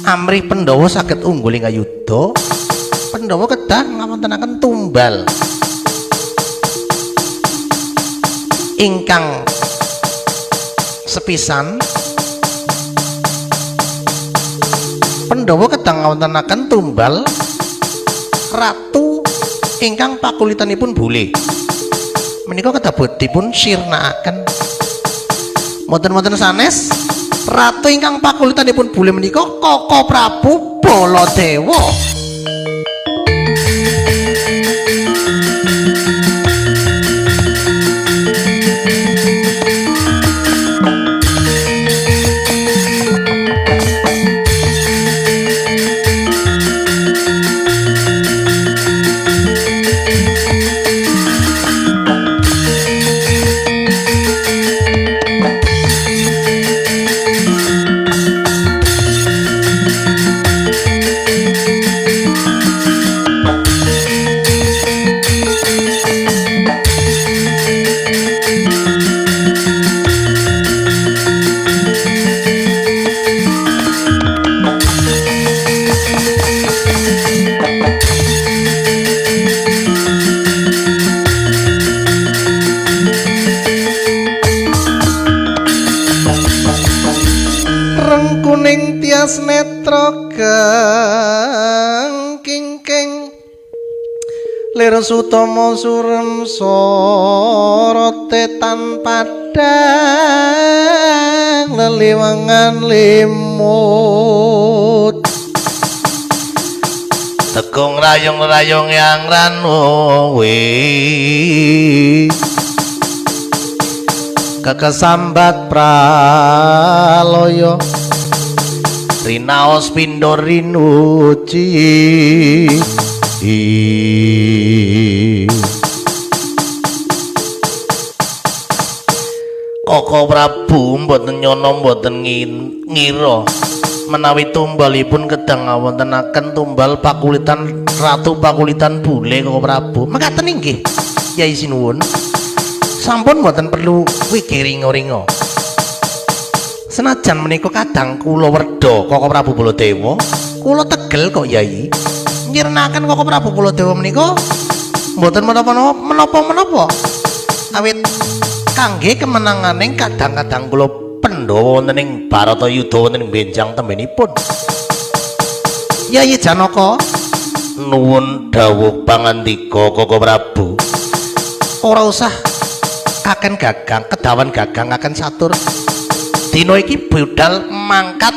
amrih Pandhawa saged unggul ing ayuda, Pandhawa kedah ngawontenaken tumbal ingkang sepisan. Pandhawa kedah ngawontenaken tumbal ratu ingkang pakulitanipun bule. Menika kedah dipun sirnakaken. Mboten-mboten sanes ratu ingkang pakulitanipun bule menika Kaka Prabu Baladewa. Netra kang kingking lir sutama surem sorote tan padang leliwangan limut tekung rayung-rayung yang ranuwi kekesambat praloyo rinaos pindho rinuci Kaka Prabu mboten nyono mboten ngira menawi tumbalipun kedah ngawontenaken tumbal pakulitan ratu pakulitan bule Kaka Prabu. Mekaten inggih Yai Sinuwun, sampun mboten perlu wikiringa-ringa. Senajan menika kadang kula werda Kaka Prabu Baladewa, kula tegel kok Yai. Nyirnaken Kaka Prabu Baladewa menika mboten menapa-menapa. Awit kangge kemenanganing kadang-kadang kula Pandhawa wonten ing Baratayuda wonten ing benjang tembenipun. Yai Janaka nuwun dawuh pangandika Kaka Prabu. Ora usah kaken gagang, kedawan gagang akan satur. Dino iki budal mangkat